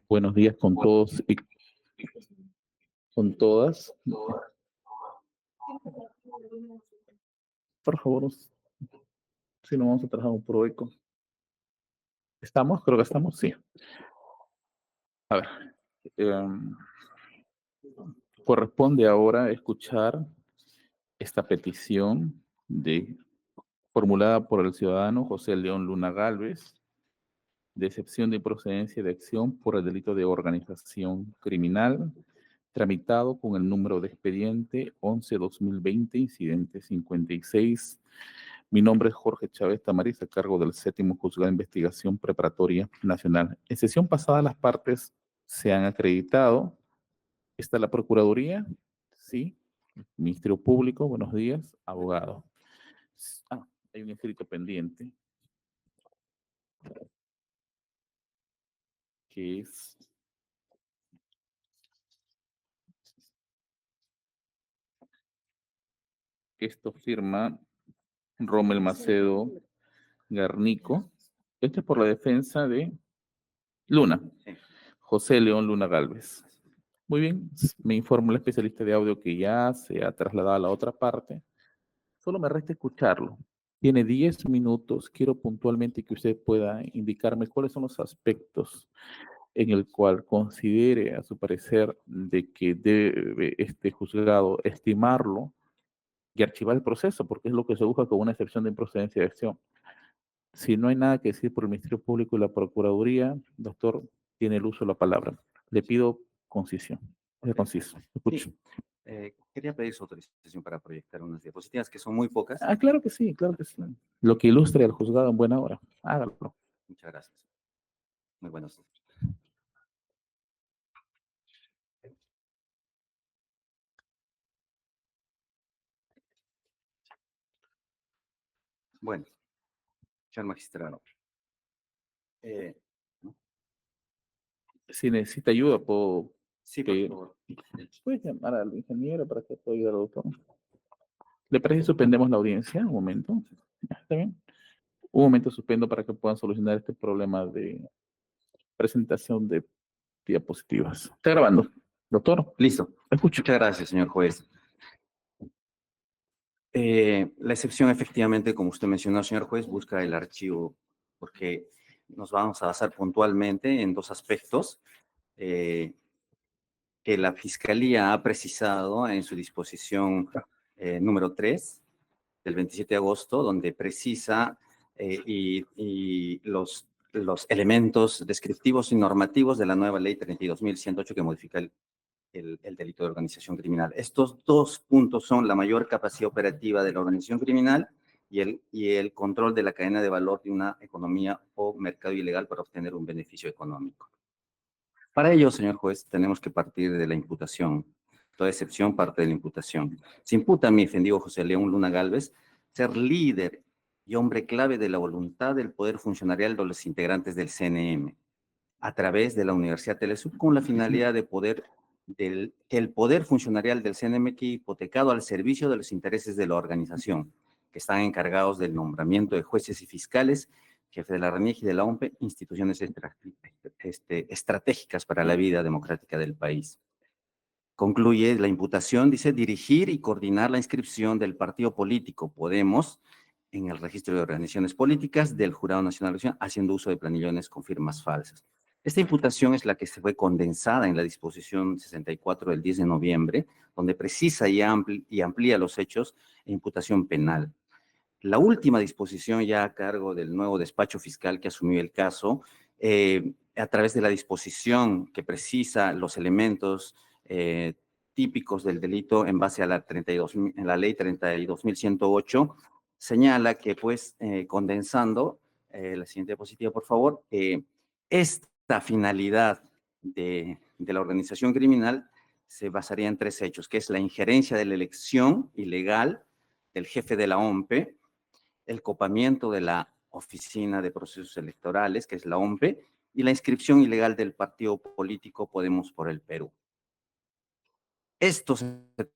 Buenos días con todos y con todas. Por favor, si no vamos a trabajar por hoy. ¿Estamos? Creo que estamos, sí. A ver, em, corresponde ahora escuchar esta petición formulada por el ciudadano José León Luna Gálvez, de excepción de improcedencia de acción por el delito de organización criminal, tramitado con el número de expediente 11-2020, incidente 56. Mi nombre es Jorge Chávez Tamariz, a cargo del Séptimo Juzgado de Investigación Preparatoria Nacional. En sesión pasada, las partes se han acreditado. Está la Procuraduría, sí. Ministerio Público, buenos días. Abogado. Hay un escrito pendiente, que es esto firma Rommel Macedo Garnico. Esto es por la defensa de Luna, José León Luna Gálvez. Muy bien, me informa el especialista de audio que ya se ha trasladado a la otra parte. Solo me resta escucharlo. Tiene 10 minutos. Quiero puntualmente que usted pueda indicarme cuáles son los aspectos en el cual considere, a su parecer, de que debe este juzgado estimarlo y archivar el proceso, porque es lo que se busca con una excepción de improcedencia de acción. Si no hay nada que decir por el Ministerio Público y la Procuraduría, doctor, tiene el uso de la palabra. Le pido concisión. Es conciso. Escucho. Sí. Quería pedir su autorización para proyectar unas diapositivas que son muy pocas. Claro que sí, claro que sí. Lo que ilustre al juzgado en buena hora. Hágalo. Muchas gracias. Muy buenos días. Bueno, señor magistrado. ¿No? Si necesita ayuda, puedo Sí, por pedir. favor. Puedes llamar al ingeniero para que pueda ayudar al doctor. ¿Le parece que suspendemos la audiencia? Un momento. ¿Está bien? Un momento suspendo para que puedan solucionar este problema de presentación de diapositivas. Está grabando. Doctor. Listo. Escucho. Muchas gracias, señor juez. La excepción, efectivamente, como usted mencionó, señor juez, busca el archivo, porque nos vamos a basar puntualmente en dos aspectos que la Fiscalía ha precisado en su disposición número 3 del 27 de agosto, donde precisa y los elementos descriptivos y normativos de la nueva ley 32.108 que modifica el delito de organización criminal. Estos dos puntos son la mayor capacidad operativa de la organización criminal y el control de la cadena de valor de una economía o mercado ilegal para obtener un beneficio económico. Para ello, señor juez, tenemos que partir de la imputación. Toda excepción parte de la imputación. Se imputa a mi defendido José León Luna Gálvez ser líder y hombre clave de la voluntad del poder funcionarial de los integrantes del CNM a través de la Universidad Telesub con la finalidad de que el poder funcionarial del CNM quede hipotecado al servicio de los intereses de la organización, que están encargados del nombramiento de jueces y fiscales, jefe de la RANIEG y de la OMPE, instituciones estratégicas para la vida democrática del país. Concluye la imputación, dice, dirigir y coordinar la inscripción del partido político Podemos en el registro de organizaciones políticas del Jurado Nacional de Elección, haciendo uso de planillones con firmas falsas. Esta imputación es la que se fue condensada en la disposición 64 del 10 de noviembre, donde precisa y amplía los hechos e imputación penal. La última disposición ya a cargo del nuevo despacho fiscal que asumió el caso, a través de la disposición que precisa los elementos típicos del delito en base a en la ley 32.108, señala que, pues, condensando, la siguiente diapositiva, por favor, esta finalidad de la organización criminal se basaría en tres hechos, que es la injerencia de la elección ilegal del jefe de la OMPE, el copamiento de la Oficina de Procesos Electorales, que es la OMPE, y la inscripción ilegal del partido político Podemos por el Perú. Esto se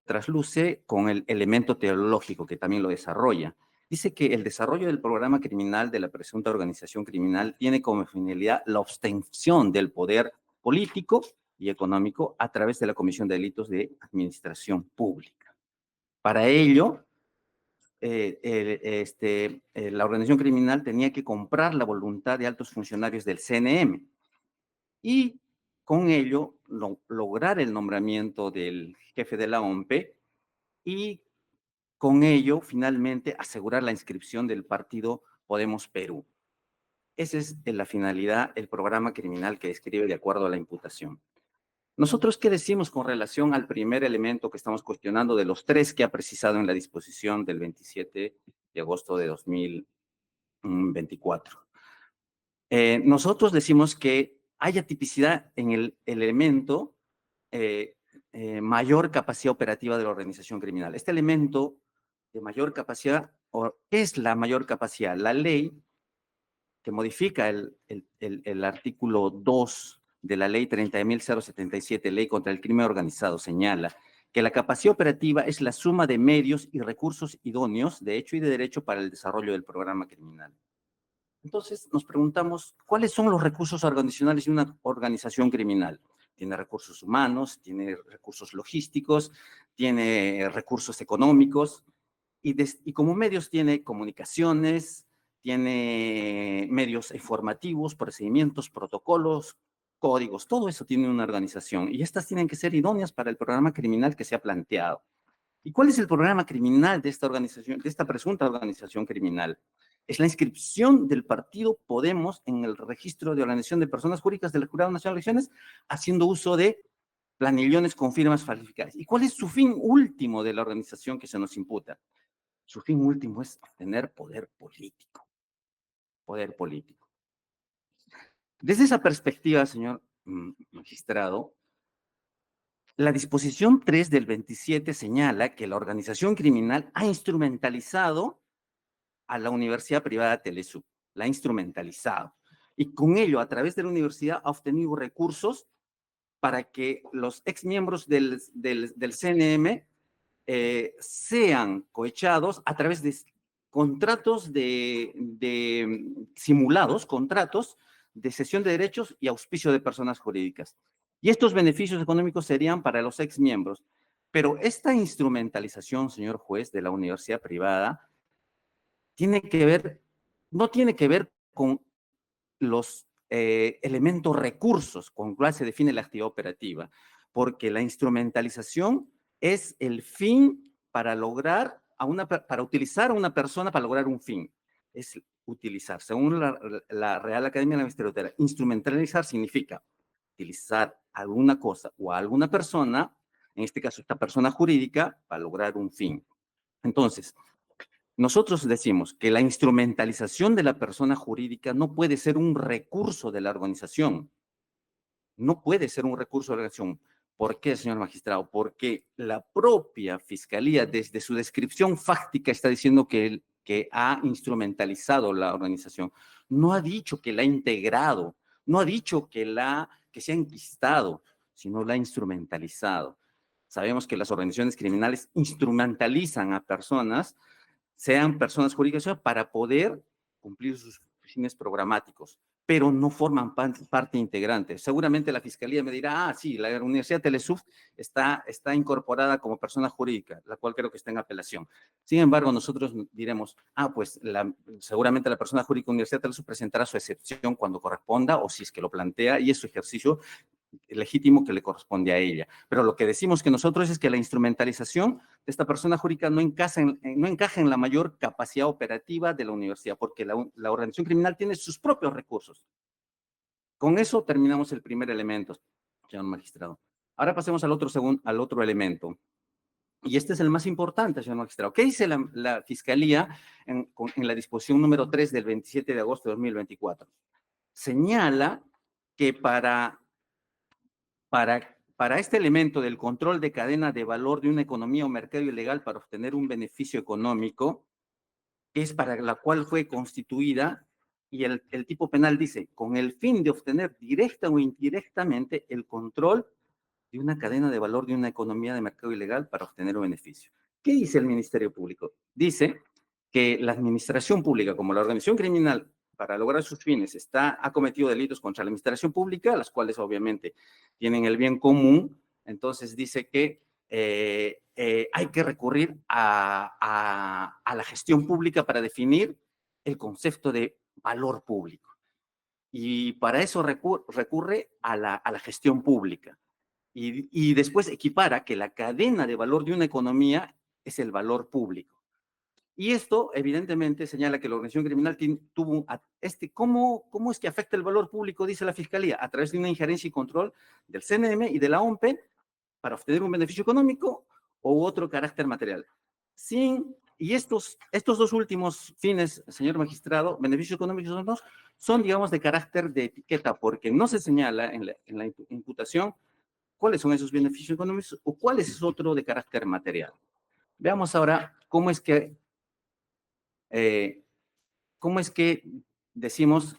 trasluce con el elemento teológico que también lo desarrolla. Dice que el desarrollo del programa criminal de la presunta organización criminal tiene como finalidad la obtención del poder político y económico a través de la Comisión de Delitos de Administración Pública. Para ello, la organización criminal tenía que comprar la voluntad de altos funcionarios del CNM y con ello lograr el nombramiento del jefe de la OMPE y con ello finalmente asegurar la inscripción del partido Podemos Perú. Esa es la finalidad, el programa criminal que describe de acuerdo a la imputación. Nosotros, ¿qué decimos con relación al primer elemento que estamos cuestionando de los tres que ha precisado en la disposición del 27 de agosto de 2024? Nosotros decimos que haya tipicidad en el elemento mayor capacidad operativa de la organización criminal. Este elemento de mayor capacidad, ¿qué es la mayor capacidad? La ley que modifica el artículo 2 de la ley 30.077, ley contra el crimen organizado, señala que la capacidad operativa es la suma de medios y recursos idóneos de hecho y de derecho para el desarrollo del programa criminal. Entonces nos preguntamos, ¿cuáles son los recursos organizacionales de una organización criminal? Tiene recursos humanos, tiene recursos logísticos, tiene recursos económicos y como medios tiene comunicaciones, tiene medios informativos, procedimientos, protocolos, códigos, todo eso tiene una organización y estas tienen que ser idóneas para el programa criminal que se ha planteado. ¿Y cuál es el programa criminal de esta organización, de esta presunta organización criminal? Es la inscripción del partido Podemos en el registro de organización de personas jurídicas del Jurado Nacional de Elecciones, haciendo uso de planillones con firmas falsificadas. ¿Y cuál es su fin último de la organización que se nos imputa? Su fin último es obtener poder político. Poder político. Desde esa perspectiva, señor magistrado, la disposición 3 del 27 señala que la organización criminal ha instrumentalizado a la Universidad Privada Telesub, la ha instrumentalizado. Y con ello, a través de la universidad, ha obtenido recursos para que los exmiembros del CNM sean cohechados a través de contratos simulados, contratos de cesión de derechos y auspicio de personas jurídicas. Y estos beneficios económicos serían para los exmiembros. Pero esta instrumentalización, señor juez, de la universidad privada, no tiene que ver con los elementos recursos con cuál se define la actividad operativa, porque la instrumentalización es el fin para lograr para utilizar a una persona para lograr un fin. Es utilizar, según la Real Academia de la Magistratura, instrumentalizar significa utilizar alguna cosa o a alguna persona, en este caso esta persona jurídica, para lograr un fin. Entonces, nosotros decimos que la instrumentalización de la persona jurídica no puede ser un recurso de la organización. No puede ser un recurso de la organización. ¿Por qué, señor magistrado? Porque la propia fiscalía, desde su descripción fáctica, está diciendo que ha instrumentalizado la organización. No ha dicho que la ha integrado, no ha dicho que se ha enquistado, sino la ha instrumentalizado. Sabemos que las organizaciones criminales instrumentalizan a personas, sean personas jurídicas, para poder cumplir sus fines programáticos, pero no forman parte integrante. Seguramente la Fiscalía me dirá, sí, la Universidad Telesub está incorporada como persona jurídica, la cual creo que está en apelación. Sin embargo, nosotros diremos, pues seguramente la persona jurídica Universidad Telesub presentará su excepción cuando corresponda o si es que lo plantea y es su ejercicio legítimo que le corresponde a ella. Pero lo que decimos que nosotros es que la instrumentalización de esta persona jurídica no encaja en la mayor capacidad operativa de la universidad, porque la organización criminal tiene sus propios recursos. Con eso terminamos el primer elemento, señor magistrado. Ahora pasemos al otro elemento. Y este es el más importante, señor magistrado. ¿Qué dice la Fiscalía en la disposición número 3 del 27 de agosto de 2024? Señala que para este elemento del control de cadena de valor de una economía o mercado ilegal para obtener un beneficio económico, es para la cual fue constituida, y el tipo penal dice, con el fin de obtener directa o indirectamente el control de una cadena de valor de una economía de mercado ilegal para obtener un beneficio. ¿Qué dice el Ministerio Público? Dice que la administración pública, como la organización criminal, para lograr sus fines ha cometido delitos contra la administración pública, las cuales obviamente tienen el bien común, entonces dice que hay que recurrir a la gestión pública para definir el concepto de valor público. Y para eso recurre a la gestión pública. Y después equipara que la cadena de valor de una economía es el valor público. Y esto, evidentemente, señala que la organización criminal tuvo ¿cómo es que afecta el valor público? Dice la Fiscalía, a través de una injerencia y control del CNM y de la OMP para obtener un beneficio económico u otro carácter material. Y estos dos últimos fines, señor magistrado, beneficios económicos son, digamos, de carácter de etiqueta, porque no se señala en la imputación cuáles son esos beneficios económicos o cuál es otro de carácter material. Veamos ahora cómo es que decimos,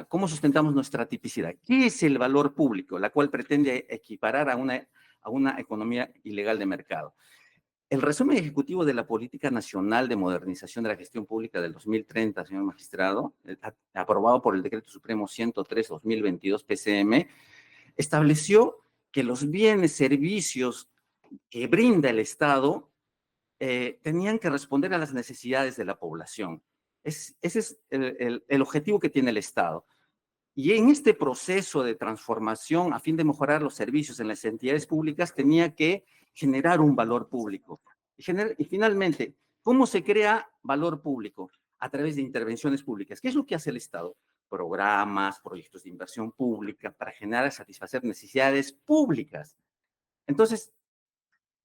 cómo sustentamos nuestra tipicidad. ¿Qué es el valor público? La cual pretende equiparar a una economía ilegal de mercado. El resumen ejecutivo de la Política Nacional de Modernización de la Gestión Pública del 2030, señor magistrado, aprobado por el Decreto Supremo 103-2022 PCM, estableció que los bienes, servicios que brinda el Estado tenían que responder a las necesidades de la población. Ese es el objetivo que tiene el Estado. Y en este proceso de transformación, a fin de mejorar los servicios en las entidades públicas, tenía que generar un valor público. Y finalmente, ¿cómo se crea valor público? A través de intervenciones públicas. ¿Qué es lo que hace el Estado? Programas, proyectos de inversión pública para generar y satisfacer necesidades públicas. Entonces,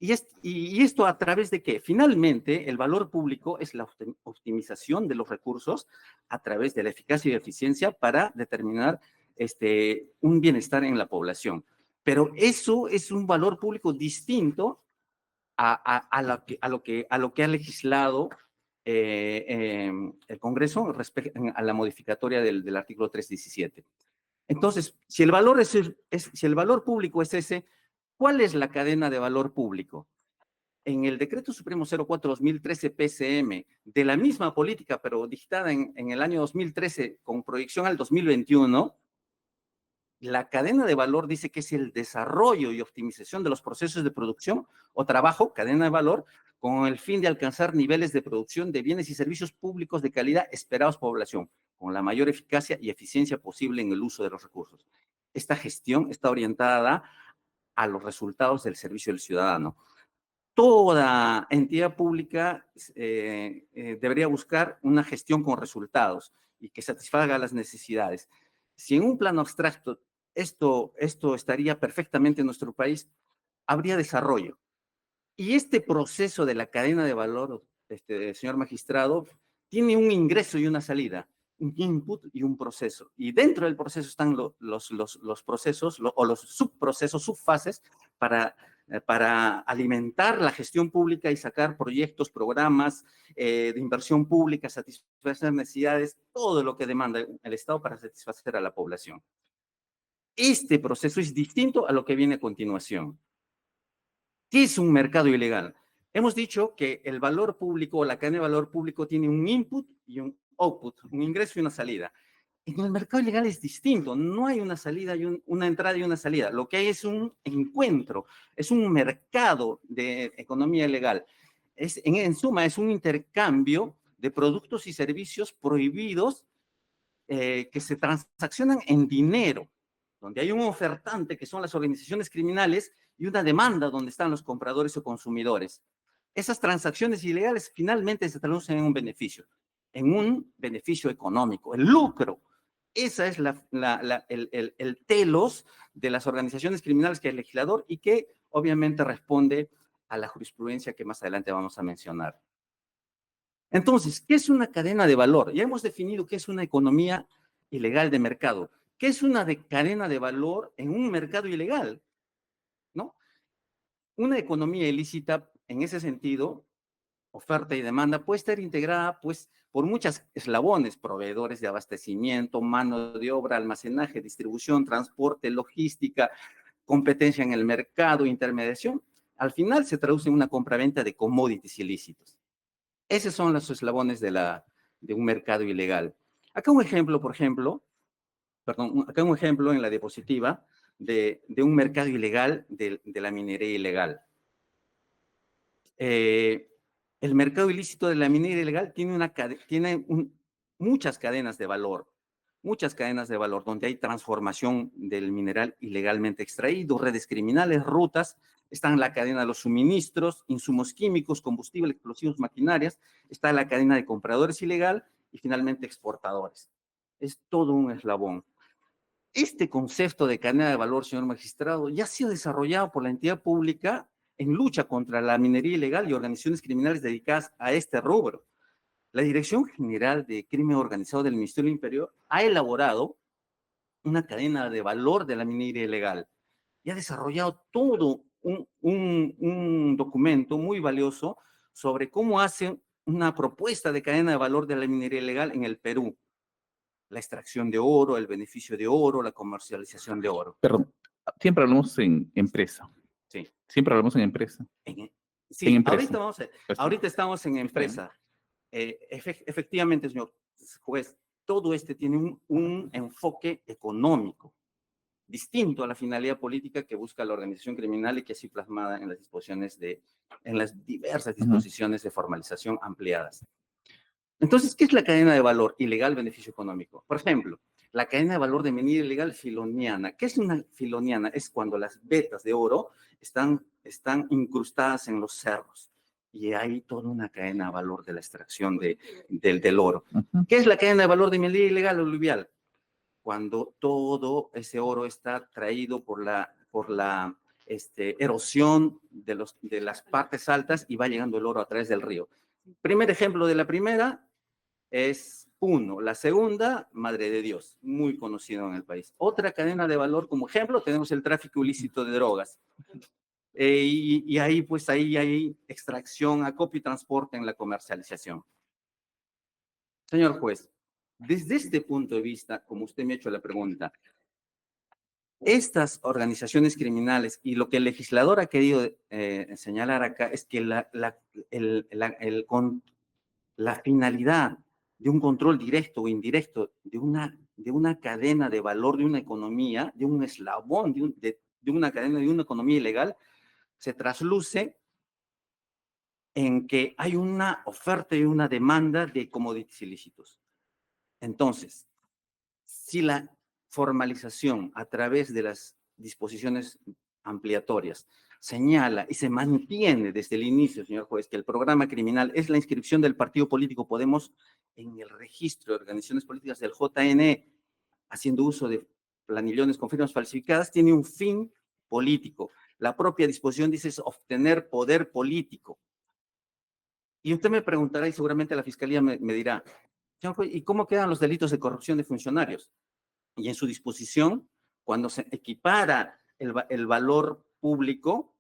¿y esto a través de qué? Finalmente, el valor público es la optimización de los recursos a través de la eficacia y eficiencia para determinar un bienestar en la población. Pero eso es un valor público distinto a lo que ha legislado el Congreso respecto a la modificatoria del artículo 317. Entonces, si el valor público es ese, ¿cuál es la cadena de valor público? En el Decreto Supremo 04-2013 PCM, de la misma política, pero dictada en el año 2013 con proyección al 2021, la cadena de valor dice que es el desarrollo y optimización de los procesos de producción o trabajo, cadena de valor, con el fin de alcanzar niveles de producción de bienes y servicios públicos de calidad esperados por la población, con la mayor eficacia y eficiencia posible en el uso de los recursos. Esta gestión está orientada a los resultados del servicio del ciudadano. Toda entidad pública debería buscar una gestión con resultados y que satisfaga las necesidades. Si en un plano abstracto esto estaría perfectamente en nuestro país, habría desarrollo. Y este proceso de la cadena de valor, señor magistrado, tiene un ingreso y una salida, un input y un proceso. Y dentro del proceso están los procesos o los subprocesos, subfases para alimentar la gestión pública y sacar proyectos, programas de inversión pública, satisfacer necesidades, todo lo que demanda el Estado para satisfacer a la población. Este proceso es distinto a lo que viene a continuación. ¿Qué es un mercado ilegal? Hemos dicho que el valor público o la cadena de valor público tiene un input y un output, un ingreso y una salida. En el mercado ilegal es distinto, no hay una salida y una entrada y una salida. Lo que hay es un encuentro, es un mercado de economía ilegal. En suma, es un intercambio de productos y servicios prohibidos que se transaccionan en dinero, donde hay un ofertante, que son las organizaciones criminales, y una demanda, donde están los compradores o consumidores. Esas transacciones ilegales finalmente se traducen en un beneficio económico, el lucro. Esa es el telos de las organizaciones criminales que hay el legislador y que obviamente responde a la jurisprudencia que más adelante vamos a mencionar. Entonces, ¿qué es una cadena de valor? Ya hemos definido qué es una economía ilegal de mercado. ¿Qué es una cadena de valor en un mercado ilegal? ¿No? Una economía ilícita, en ese sentido, oferta y demanda, puede estar integrada, pues, por muchos eslabones: proveedores de abastecimiento, mano de obra, almacenaje, distribución, transporte, logística, competencia en el mercado, intermediación. Al final se traduce en una compraventa de commodities ilícitos. Esos son los eslabones de un mercado ilegal. Acá un ejemplo, por ejemplo, perdón, acá un ejemplo en la diapositiva de un mercado ilegal de la minería ilegal. El mercado ilícito de la minería ilegal tiene muchas cadenas de valor, donde hay transformación del mineral ilegalmente extraído, redes criminales, rutas, están la cadena de los suministros, insumos químicos, combustible, explosivos, maquinarias, está la cadena de compradores ilegal y finalmente exportadores. Es todo un eslabón. Este concepto de cadena de valor, señor magistrado, ya ha sido desarrollado por la entidad pública en lucha contra la minería ilegal y organizaciones criminales dedicadas a este rubro. La Dirección General de Crimen Organizado del Ministerio del Interior ha elaborado una cadena de valor de la minería ilegal y ha desarrollado todo un documento muy valioso sobre cómo hacen una propuesta de cadena de valor de la minería ilegal en el Perú. La extracción de oro, el beneficio de oro, la comercialización de oro. Perdón, siempre hablamos en empresa. Sí. Siempre hablamos en empresa. Sí, en empresa. ahorita estamos en empresa. Efectivamente, señor juez, todo tiene un enfoque económico, distinto a la finalidad política que busca la organización criminal y que así plasmada en las diversas disposiciones de formalización ampliadas. Entonces, ¿qué es la cadena de valor ilegal, beneficio económico? Por ejemplo, la cadena de valor de minería ilegal filoniana. ¿Qué es una filoniana? Es cuando las vetas de oro están incrustadas en los cerros y hay toda una cadena de valor de la extracción del oro. ¿Qué es la cadena de valor de minería ilegal aluvial? Cuando todo ese oro está traído por la erosión de las partes altas y va llegando el oro a través del río. Primer ejemplo de la primera es Puno. La segunda, Madre de Dios, muy conocido en el país. Otra cadena de valor, como ejemplo, tenemos el tráfico ilícito de drogas. Y ahí, pues, ahí hay extracción, acopio y transporte en la comercialización. Señor juez, desde este punto de vista, como usted me ha hecho la pregunta, estas organizaciones criminales y lo que el legislador ha querido señalar acá es que la finalidad de un control directo o indirecto de una cadena de valor de una economía, de un eslabón de una cadena de una economía ilegal, se trasluce en que hay una oferta y una demanda de commodities ilícitos. Entonces, si la formalización a través de las disposiciones ampliatorias señala y se mantiene desde el inicio, señor juez, que el programa criminal es la inscripción del partido político Podemos en el registro de organizaciones políticas del JNE, haciendo uso de planillones con firmas falsificadas, tiene un fin político. La propia disposición dice es obtener poder político. Y usted me preguntará, y seguramente la fiscalía me dirá, señor juez, ¿y cómo quedan los delitos de corrupción de funcionarios? Y en su disposición, cuando se equipara el valor público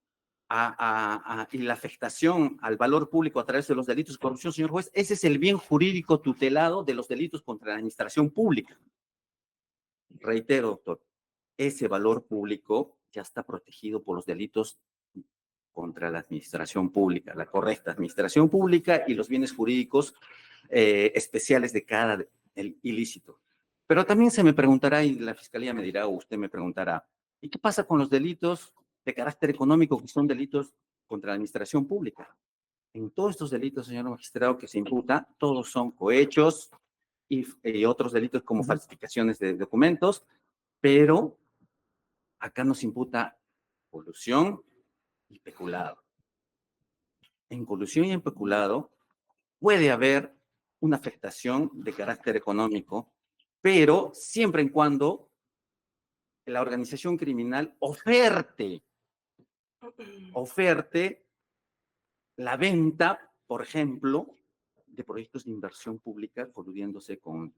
y la afectación al valor público a través de los delitos de corrupción, señor juez, ese es el bien jurídico tutelado de los delitos contra la administración pública. Reitero, doctor, ese valor público ya está protegido por los delitos contra la administración pública, la correcta administración pública y los bienes jurídicos especiales de cada ilícito. Pero también se me preguntará, y la fiscalía me dirá, o usted me preguntará, ¿y qué pasa con los delitos de carácter económico que son delitos contra la administración pública? En todos estos delitos, señor magistrado, que se imputa, todos son cohechos y otros delitos como falsificaciones de documentos, pero acá nos imputa colusión y peculado. En colusión y en peculado puede haber una afectación de carácter económico, pero siempre en cuando la organización criminal oferte la venta, por ejemplo, de proyectos de inversión pública coludiéndose con,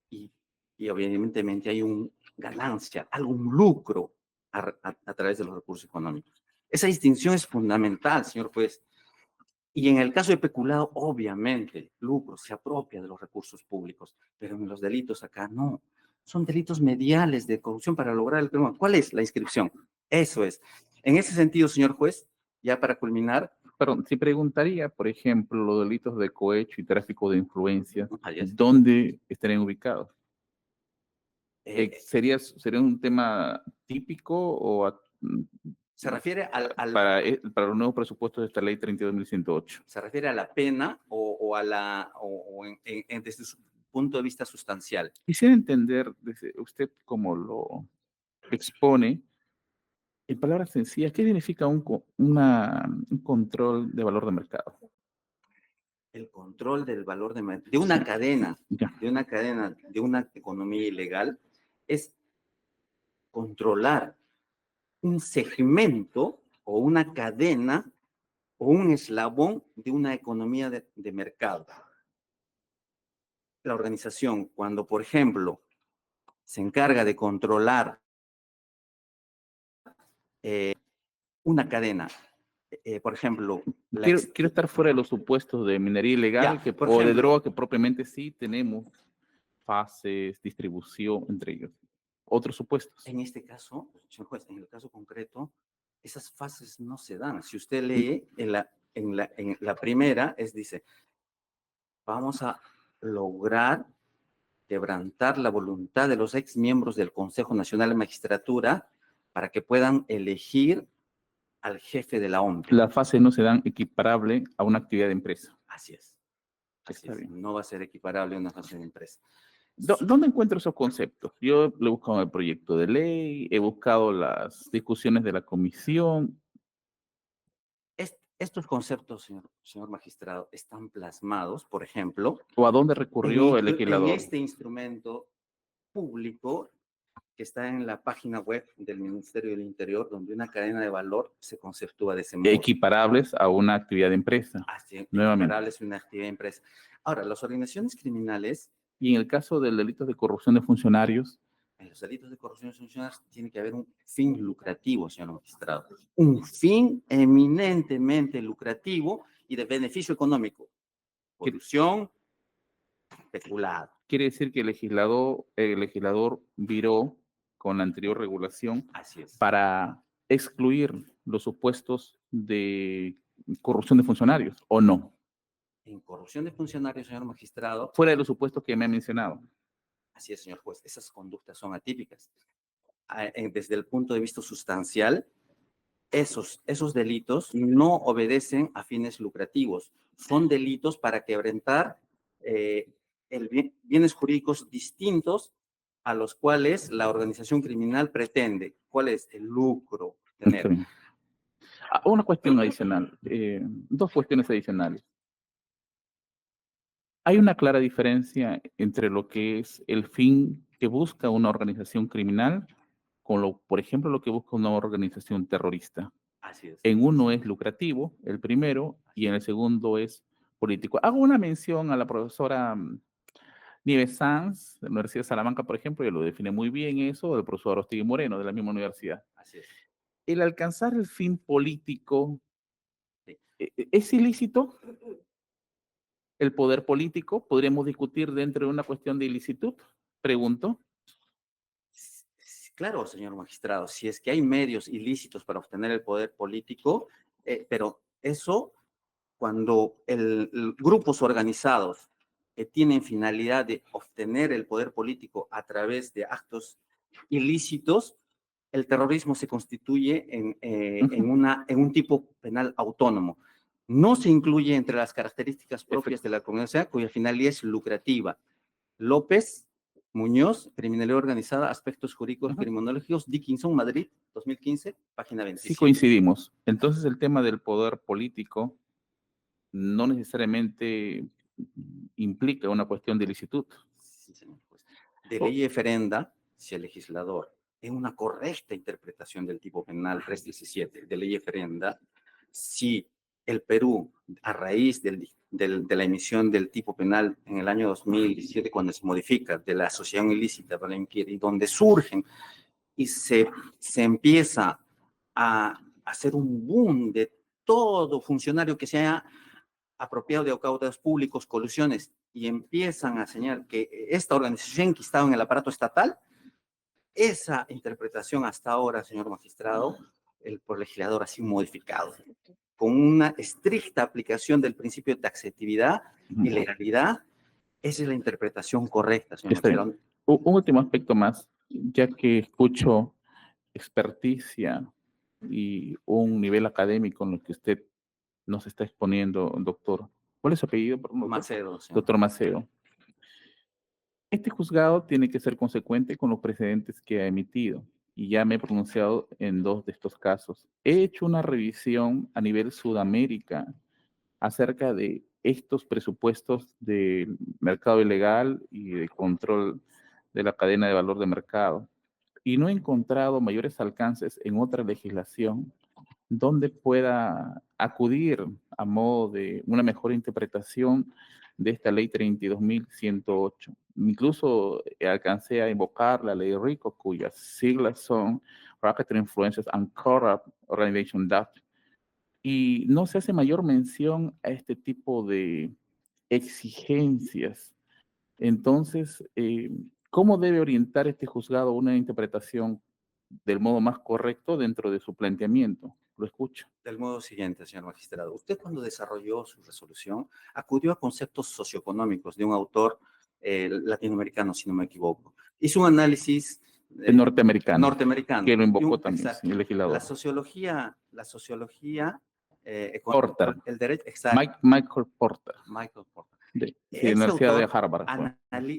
y evidentemente hay una ganancia, algún lucro a través de los recursos económicos. Esa distinción es fundamental, señor juez. Y en el caso de peculado, obviamente, lucro se apropia de los recursos públicos, pero en los delitos acá no. Son delitos mediales de corrupción para lograr el crimen. ¿Cuál es la inscripción? Eso es. En ese sentido, señor juez, ya para culminar, perdón, si preguntaría, por ejemplo, los delitos de cohecho y tráfico de influencias, Así es. ¿dónde estarían ubicados? Eh, ¿Sería un tema típico o se refiere para los nuevos presupuestos de esta ley 32.108? se refiere a la pena desde su punto de vista sustancial. Quisiera entender, desde usted como lo expone, en palabras sencillas, ¿qué significa un control de valor de mercado? El control del valor de una cadena, Ya. de una economía ilegal, es controlar un segmento o una cadena o un eslabón de una economía de mercado. La organización, cuando, por ejemplo, se encarga de controlar una cadena, por ejemplo, Quiero estar fuera de los supuestos de minería ilegal ya, por o de ejemplo, droga que propiamente sí tenemos fases, distribución, entre ellos. Otros supuestos. en este caso, señor juez, en el caso concreto, esas fases no se dan. Si usted lee en la primera, dice, vamos a lograr quebrantar la voluntad de los ex miembros del Consejo Nacional de Magistratura para que puedan elegir al jefe de la OMP. Las fases no se dan equiparable a una actividad de empresa. Así es. Así Está es. bien. No va a ser equiparable a una fase de empresa. ¿Dónde encuentro esos conceptos? Yo lo he buscado en el proyecto de ley, he buscado las discusiones de la comisión. Estos conceptos, señor magistrado, están plasmados, por ejemplo, ¿O a dónde recurrió el en legislador? este instrumento público que está en la página web del Ministerio del Interior, donde una cadena de valor se conceptúa de ese modo. Equiparables a una actividad de empresa. Así, Nuevamente. equiparables a una actividad de empresa. Ahora, las organizaciones criminales, Y en el caso del delito de corrupción de funcionarios, en los delitos de corrupción de funcionarios, tiene que haber un fin lucrativo, señor magistrado. Un fin eminentemente lucrativo y de beneficio económico. Corrupción, peculado. quiere decir que el legislador viró con la anterior regulación Así es. para excluir los supuestos de corrupción de funcionarios, ¿o no? En corrupción de funcionarios, señor magistrado, Fuera de los supuestos que me ha mencionado. así es, señor juez, esas conductas son atípicas. Desde el punto de vista sustancial, esos delitos no obedecen a fines lucrativos. Son delitos para quebrantar bienes jurídicos distintos a los cuales la organización criminal pretende. ¿Cuál es? El lucro. Tener. Okay. Una cuestión adicional, dos cuestiones adicionales. Hay una clara diferencia entre lo que es el fin que busca una organización criminal con por ejemplo, lo que busca una organización terrorista. Así es. En uno es lucrativo, el primero, y en el segundo es político. Hago una mención a la profesora Nieves Sanz, de la Universidad de Salamanca, por ejemplo, y lo define muy bien eso, del profesor Arostegui Moreno, de la misma universidad. Así es. El alcanzar el fin político, Sí. ¿es ilícito? El poder político, podríamos discutir dentro de una cuestión de ilicitud, pregunto. Claro, señor magistrado, si es que hay medios ilícitos para obtener el poder político, pero eso cuando grupos organizados que tienen finalidad de obtener el poder político a través de actos ilícitos, el terrorismo se constituye en un tipo penal autónomo. No se incluye entre las características propias de la comunidad cuya finalidad es lucrativa. López Muñoz, Criminalidad Organizada, Aspectos Jurídicos Criminológicos, Dickinson, Madrid, 2015, página 27. Sí coincidimos. Entonces el tema del poder político no necesariamente implica una cuestión de ilicitud. Sí, señor juez. De ley referenda, si el legislador, en una correcta interpretación del tipo penal 317 de ley referenda, si el Perú, a raíz de la emisión del tipo penal en el año 2017, cuando se modifica de la asociación ilícita para y donde surgen y se empieza a hacer un boom de todo funcionario que se haya apropiado de recaudos públicos, colusiones, y empiezan a señalar que esta organización que estaba en el aparato estatal, esa interpretación hasta ahora, señor magistrado, por el legislador ha sido modificado. con una estricta aplicación del principio de taxatividad y Ujú. legalidad, esa es la interpretación correcta, señor Está bien. magistrado. Un último aspecto más, ya que escucho experticia y un nivel académico en lo que usted nos está exponiendo, doctor. ¿Cuál es su apellido, perdón, doctor? Macedo, señor. Doctor Macedo. Este juzgado tiene que ser consecuente con los precedentes que ha emitido y ya me he pronunciado en dos de estos casos. He hecho una revisión a nivel Sudamérica acerca de estos presupuestos del mercado ilegal y de control de la cadena de valor de mercado y no he encontrado mayores alcances en otra legislación donde pueda acudir a modo de una mejor interpretación de esta ley 32.108. Incluso alcancé a invocar la ley RICO, cuyas siglas son Racketeering Influences and Corrupt Organization DAF, y no se hace mayor mención a este tipo de exigencias. Entonces, ¿cómo debe orientar este juzgado una interpretación del modo más correcto dentro de su planteamiento? Lo escucho. Del modo siguiente, señor magistrado. Usted cuando desarrolló su resolución acudió a conceptos socioeconómicos de un autor latinoamericano, si no me equivoco. Hizo un análisis El norteamericano, norteamericano. que lo invocó también, Exacto. el legislador. La sociología Porter. el derecho, exacto. Michael Porter, Michael Porter. de la Ese Universidad de autor Harvard.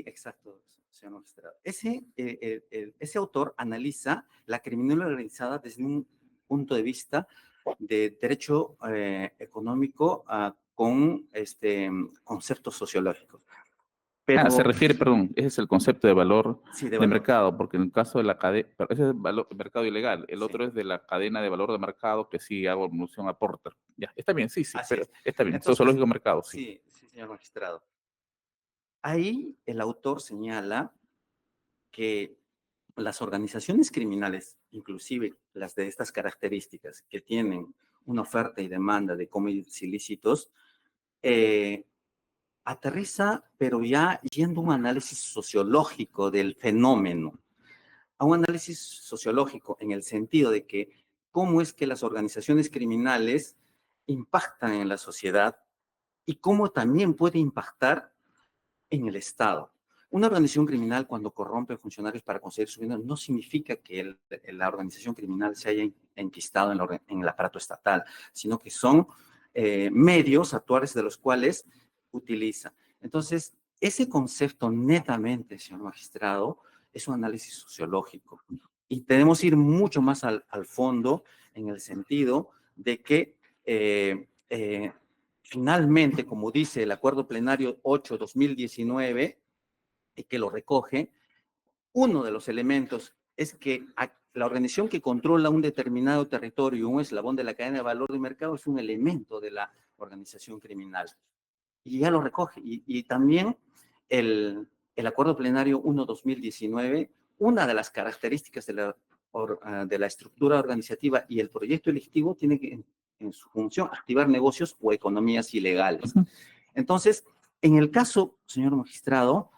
exacto, señor magistrado. Ese autor analiza la criminalidad organizada desde un punto de vista de derecho económico con conceptos sociológicos. Pero, Se refiere, perdón, ese es el concepto de valor sí, de valor. mercado, porque en el caso de la cadena, ese es el mercado ilegal, el Sí. otro es de la cadena de valor de mercado que sí hago mención a Porter. Ya, está bien, sí, Así pero es. está bien, Entonces, sociológico mercado, sí. Sí, señor magistrado. Ahí el autor señala que las organizaciones criminales, inclusive las de estas características, que tienen una oferta y demanda de comercios ilícitos, aterriza, pero ya yendo a un análisis sociológico del fenómeno, a un análisis sociológico en el sentido de que cómo es que las organizaciones criminales impactan en la sociedad y cómo también puede impactar en el Estado. Una organización criminal cuando corrompe funcionarios para conseguir su dinero no significa que la organización criminal se haya enquistado en el aparato estatal, sino que son medios actuales de los cuales utiliza. Entonces, ese concepto netamente, señor magistrado, es un análisis sociológico y tenemos que ir mucho más al fondo en el sentido de que finalmente, como dice el Acuerdo Plenario 8/2019, que lo recoge, uno de los elementos es que la organización que controla un determinado territorio, un eslabón de la cadena de valor de mercado, es un elemento de la organización criminal. Y ya lo recoge. Y también el Acuerdo Plenario 1/2019, una de las características de la estructura organizativa y el proyecto electivo tiene que, en su función, activar negocios o economías ilegales. Entonces, en el caso, señor magistrado,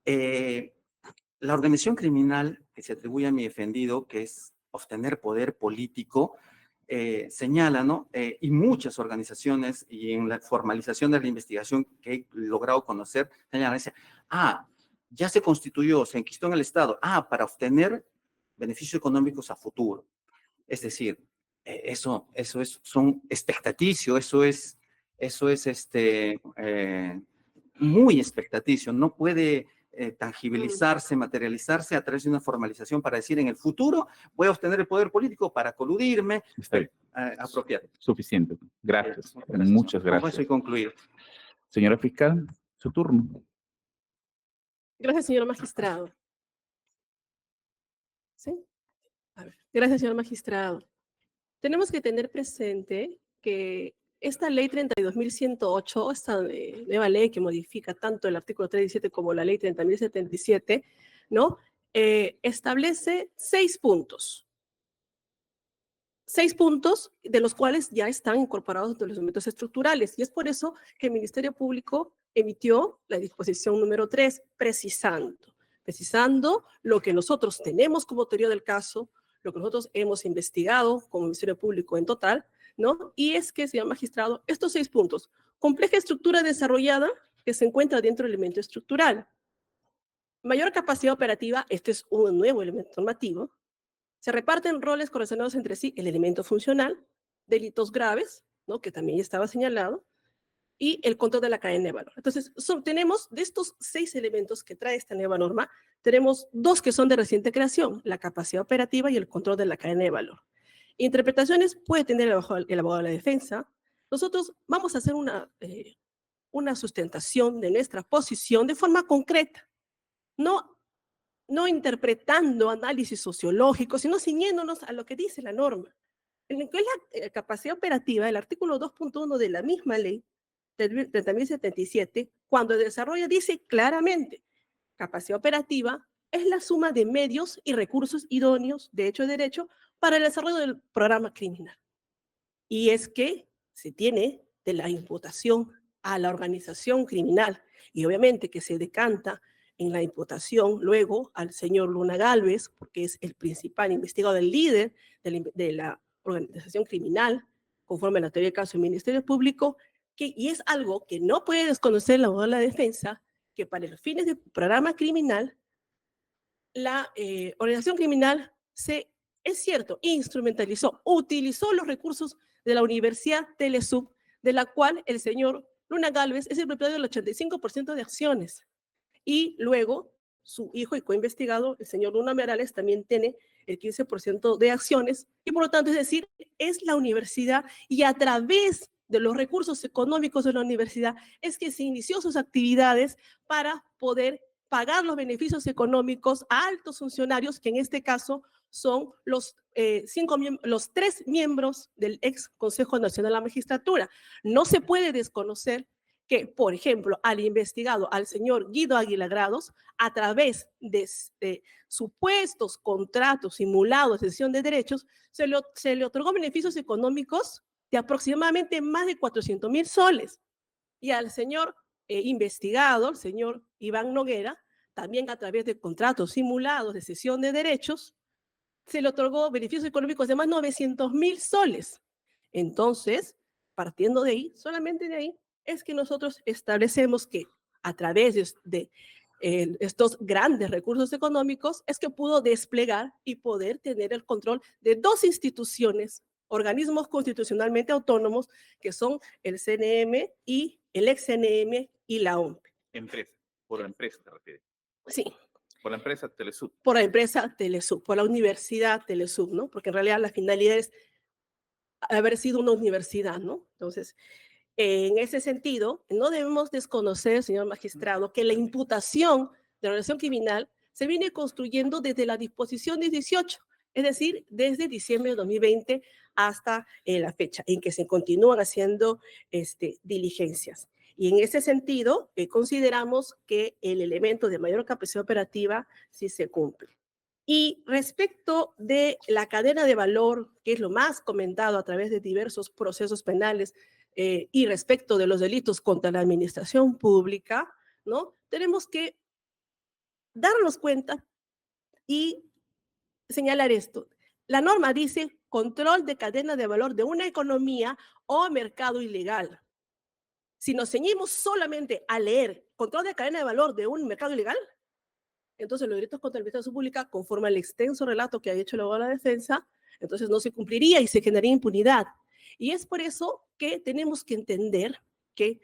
la organización criminal que se atribuye a mi defendido, que es obtener poder político, señala, ¿no? Y muchas organizaciones, y en la formalización de la investigación que he logrado conocer, señalan, dice, ya se constituyó, se enquistó en el Estado, para obtener beneficios económicos a futuro. Es decir, son expectaticios, eso es muy expectaticio, no puede tangibilizarse, materializarse a través de una formalización para decir en el futuro voy a obtener el poder político para coludirme, apropiar. Suficiente. Gracias. Muchas gracias. Con eso y concluir. Señora fiscal, su turno. Gracias, señor magistrado. ¿Sí? A ver. Gracias, señor magistrado. Tenemos que tener presente que esta ley 32.108, esta nueva ley que modifica tanto el artículo 317 como la ley 30.077, ¿no? Establece 6 puntos. 6 puntos de los cuales ya están incorporados dentro de los elementos estructurales. Y es por eso que el Ministerio Público emitió la disposición número 3, precisando lo que nosotros tenemos como teoría del caso, lo que nosotros hemos investigado como Ministerio Público en total, ¿no? Y es que, señor magistrado, estos 6 puntos: compleja estructura desarrollada que se encuentra dentro del elemento estructural, mayor capacidad operativa, este es un nuevo elemento normativo, se reparten roles correlacionados entre sí, el elemento funcional, delitos graves, ¿no? Que también ya estaba señalado, y el control de la cadena de valor. Entonces, tenemos de estos 6 elementos que trae esta nueva norma, tenemos 2 que son de reciente creación, la capacidad operativa y el control de la cadena de valor. Interpretaciones puede tener el abogado de la defensa. Nosotros vamos a hacer una sustentación de nuestra posición de forma concreta, no interpretando análisis sociológicos, sino ciñéndonos a lo que dice la norma. En lo que es la capacidad operativa, el artículo 2.1 de la misma ley, 30.077, cuando desarrolla, dice claramente, capacidad operativa es la suma de medios y recursos idóneos, de hecho y derecho, para el desarrollo del programa criminal. Y es que se tiene de la imputación a la organización criminal, y obviamente que se decanta en la imputación luego al señor Luna Gálvez, porque es el principal investigador, el líder de la organización criminal, conforme a la teoría del caso del Ministerio Público, y es algo que no puede desconocer la abogada de la defensa, que para los fines del programa criminal, la organización criminal es cierto, instrumentalizó, utilizó los recursos de la Universidad Telesub, de la cual el señor Luna Gálvez es el propietario del 85% de acciones. Y luego su hijo y coinvestigado, el señor Luna Merales, también tiene el 15% de acciones. Y por lo tanto, es decir, es la universidad, y a través de los recursos económicos de la universidad es que se inició sus actividades para poder pagar los beneficios económicos a altos funcionarios, que en este caso son los 3 miembros del ex Consejo Nacional de la Magistratura. No se puede desconocer que, por ejemplo, al investigado, al señor Guido Águila Grados, a través de supuestos contratos simulados de cesión de derechos, se le otorgó beneficios económicos de aproximadamente más de 400.000 soles. Y al señor investigado, el señor Iván Noguera, también a través de contratos simulados de cesión de derechos, se le otorgó beneficios económicos de más de 900.000 soles. Entonces, partiendo de ahí, solamente de ahí, es que nosotros establecemos que a través de estos grandes recursos económicos es que pudo desplegar y poder tener el control de 2 instituciones, organismos constitucionalmente autónomos, que son el CNM y el ex-CNM y la OMP. Empresa, por la empresa te refieres. Sí. Por la empresa Telesub. Por la empresa Telesub, por la universidad Telesub, ¿no? Porque en realidad la finalidad es haber sido una universidad, ¿no? Entonces, en ese sentido, no debemos desconocer, señor magistrado, que la imputación de la organización criminal se viene construyendo desde la disposición de 18, es decir, desde diciembre de 2020 hasta la fecha en que se continúan haciendo diligencias. Y en ese sentido, consideramos que el elemento de mayor capacidad operativa sí se cumple. Y respecto de la cadena de valor, que es lo más comentado a través de diversos procesos penales, y respecto de los delitos contra la administración pública, ¿no? Tenemos que darnos cuenta y señalar esto. La norma dice control de cadena de valor de una economía o mercado ilegal. Si nos ceñimos solamente a leer control de cadena de valor de un mercado ilegal, entonces los delitos contra la administración pública, conforme al extenso relato que ha hecho la abogada de la defensa, entonces no se cumpliría y se generaría impunidad. Y es por eso que tenemos que entender que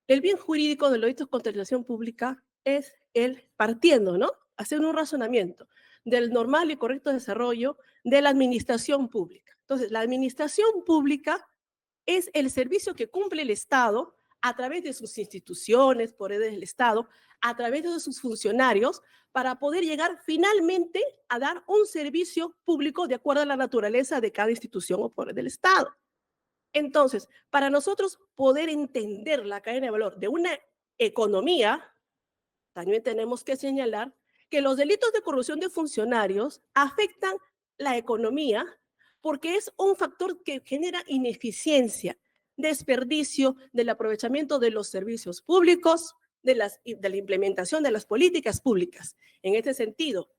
el bien jurídico de los delitos contra la administración pública es el partiendo, ¿no? Haciendo un razonamiento del normal y correcto desarrollo de la administración pública. Entonces, la administración pública es el servicio que cumple el Estado a través de sus instituciones, poderes del Estado, a través de sus funcionarios, para poder llegar finalmente a dar un servicio público de acuerdo a la naturaleza de cada institución o poder del Estado. Entonces, para nosotros poder entender la cadena de valor de una economía, también tenemos que señalar que los delitos de corrupción de funcionarios afectan la economía porque es un factor que genera ineficiencia, desperdicio del aprovechamiento de los servicios públicos, de la implementación de las políticas públicas. En este sentido,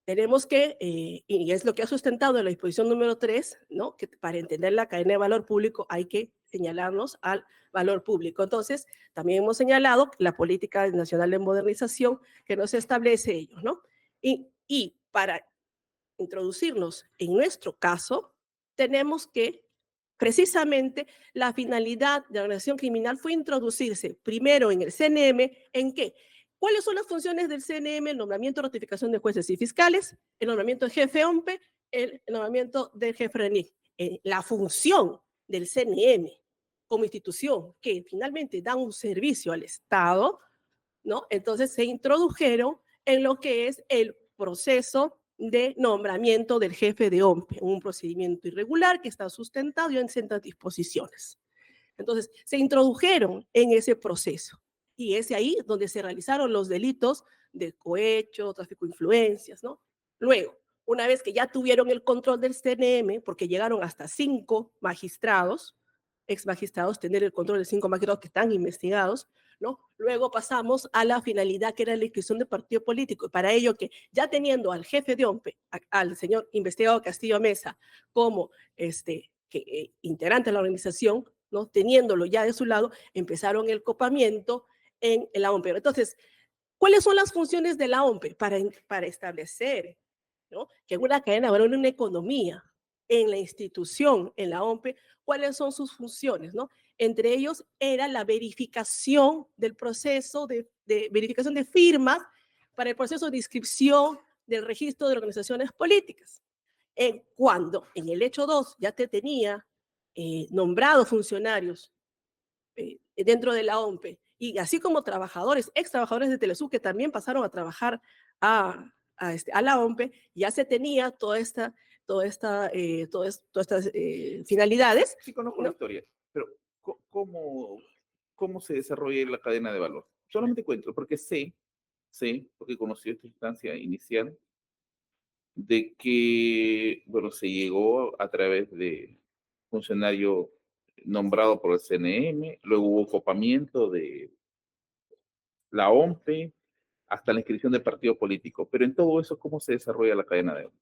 tenemos que, y es lo que ha sustentado en la disposición número 3, ¿no? Que para entender la cadena de valor público hay que señalarnos al valor público. Entonces, también hemos señalado la política nacional de modernización que nos establece ello, ¿no? Y para introducirnos en nuestro caso, tenemos que precisamente la finalidad de la organización criminal fue introducirse primero en el CNM, ¿en qué? ¿Cuáles son las funciones del CNM? El nombramiento, ratificación de jueces y fiscales, el nombramiento del jefe OMPE, el nombramiento del jefe RENIC. La función del CNM como institución que finalmente da un servicio al Estado, ¿no? Entonces se introdujeron en lo que es el proceso de nombramiento del jefe de OMPE, un procedimiento irregular que está sustentado en ciertas disposiciones. Entonces, se introdujeron en ese proceso y es ahí donde se realizaron los delitos de cohecho, tráfico de influencias, ¿no? Luego, una vez que ya tuvieron el control del CNM, porque llegaron hasta 5 magistrados, ex magistrados, tener el control de 5 magistrados que están investigados, ¿no? Luego pasamos a la finalidad que era la inscripción de partido político. Y para ello que ya teniendo al jefe de OMPE, al señor investigado Castillo Mesa, como integrante de la organización, ¿no? Teniéndolo ya de su lado, empezaron el copamiento en la OMPE. Entonces, ¿cuáles son las funciones de la OMPE? Para establecer, ¿no? Que en una cadena de valor, en una economía, en la institución, en la OMPE, ¿cuáles son sus funciones, ¿no? Entre ellos era la verificación del proceso de verificación de firmas para el proceso de inscripción del registro de organizaciones políticas. Cuando en el hecho 2 ya te tenía nombrados funcionarios dentro de la OMPE, y así como trabajadores, ex trabajadores de Telesur que también pasaron a trabajar a la OMPE, ya se tenía todas estas finalidades. Sí conozco la historia, pero ¿cómo se desarrolla la cadena de valor? Solamente cuento, porque sé, porque conocí esta instancia inicial, de que, bueno, se llegó a través de funcionario nombrado por el CNM, luego hubo copamiento de la OMPE, hasta la inscripción del partido político. Pero en todo eso, ¿cómo se desarrolla la cadena de valor?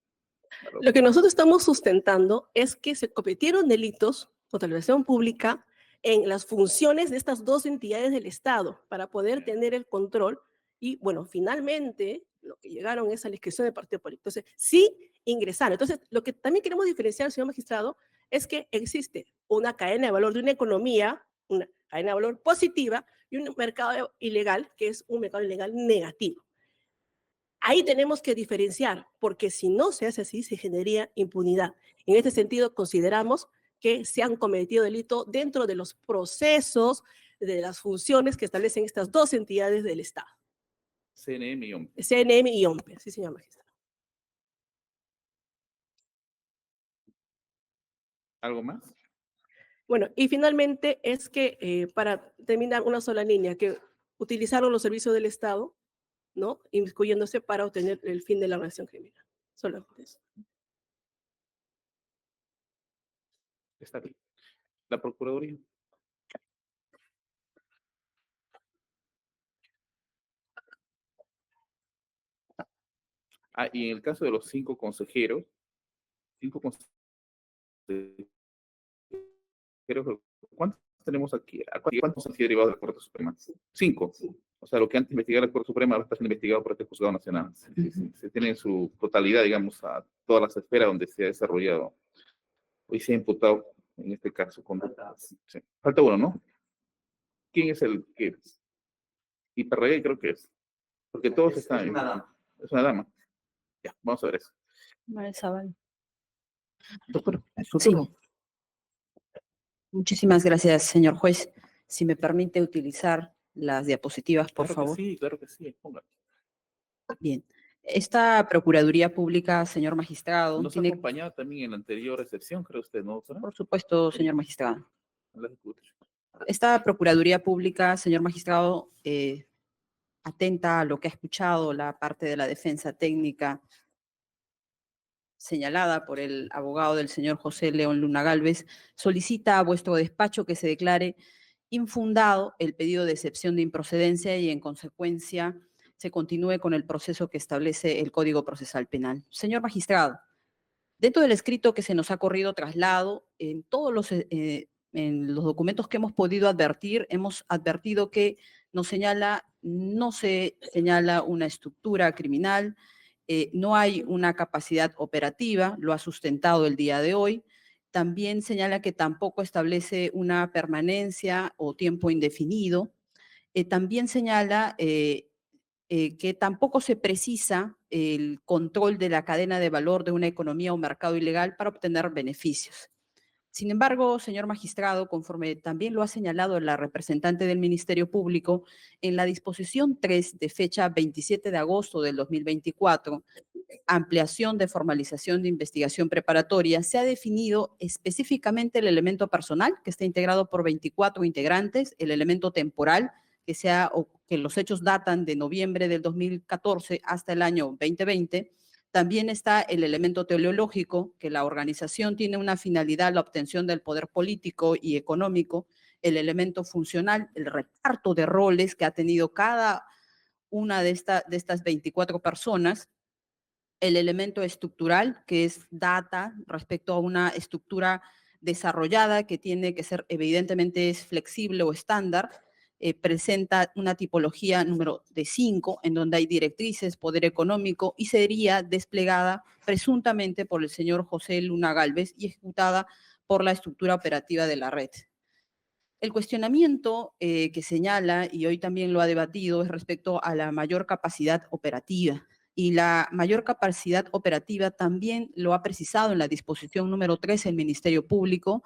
Lo que nosotros estamos sustentando es que se cometieron delitos contra la administración pública en las funciones de estas 2 entidades del Estado para poder tener el control y, bueno, finalmente lo que llegaron es a la inscripción del partido político. Entonces, sí ingresaron. Entonces, lo que también queremos diferenciar, señor magistrado, es que existe una cadena de valor de una economía, una cadena de valor positiva y un mercado ilegal, que es un mercado ilegal negativo. Ahí tenemos que diferenciar, porque si no se hace así, se generaría impunidad. En este sentido, consideramos que se han cometido delitos dentro de los procesos, de las funciones que establecen estas 2 entidades del Estado. CNM y OMPE. CNM y OMPE, sí, señor magistrado. ¿Algo más? Bueno, y finalmente es que, para terminar, una sola línea, que utilizaron los servicios del Estado, ¿no? Inmiscuyéndose para obtener el fin de la organización criminal. Solo eso. Está bien. La Procuraduría. Ah, y en el caso de los 5 consejeros, 5 consejeros, ¿cuántos tenemos aquí? ¿Cuántos han sido derivados de la Corte Suprema? 5. O sea, lo que antes investigaba la Corte Suprema ahora está siendo investigado por este Juzgado Nacional. Se tiene en su totalidad, digamos, a todas las esferas donde se ha desarrollado. Hoy se ha imputado, en este caso, con... Sí. Falta uno, ¿no? ¿Quién es el que es? Iparraguirre creo que es. Porque todos están... Es una dama. Es una dama. Ya, vamos a ver eso. Marisabal. Doctor, su Sí. turno. Muchísimas gracias, señor juez. Si me permite utilizar las diapositivas, por favor. Claro que sí, póngalo. Bien. Esta Procuraduría Pública, señor magistrado, Nos ha tiene, acompañado también en la anterior recepción, creo usted, ¿no, doctora? por supuesto, señor magistrado. La ejecuta. Esta Procuraduría Pública, señor magistrado, atenta a lo que ha escuchado la parte de la defensa técnica señalada por el abogado del señor José León Luna Gálvez, solicita a vuestro despacho que se declare infundado el pedido de excepción de improcedencia y, en consecuencia, se continúe con el proceso que establece el Código Procesal Penal. Señor magistrado, dentro del escrito que se nos ha corrido traslado, en todos en los documentos que hemos podido advertir, hemos advertido que no se señala una estructura criminal, no hay una capacidad operativa, lo ha sustentado el día de hoy. También señala que tampoco establece una permanencia o tiempo indefinido. También señala que tampoco se precisa el control de la cadena de valor de una economía o mercado ilegal para obtener beneficios. Sin embargo, señor magistrado, conforme también lo ha señalado la representante del Ministerio Público, en la disposición 3 de fecha 27 de agosto del 2024, ampliación de formalización de investigación preparatoria, se ha definido específicamente el elemento personal, que está integrado por 24 integrantes, el elemento temporal, que los hechos datan de noviembre del 2014 hasta el año 2020. También está el elemento teleológico, que la organización tiene una finalidad, la obtención del poder político y económico. El elemento funcional, el reparto de roles que ha tenido cada una de estas 24 personas. El elemento estructural, que es data respecto a una estructura desarrollada que tiene que ser, evidentemente es flexible o estándar. Presenta una tipología número de 5, en donde hay directrices, poder económico, y sería desplegada presuntamente por el señor José Luna Gálvez y ejecutada por la estructura operativa de la red. El cuestionamiento que señala, y hoy también lo ha debatido, es respecto a la mayor capacidad operativa. Y la mayor capacidad operativa también lo ha precisado en la disposición número 3 del Ministerio Público,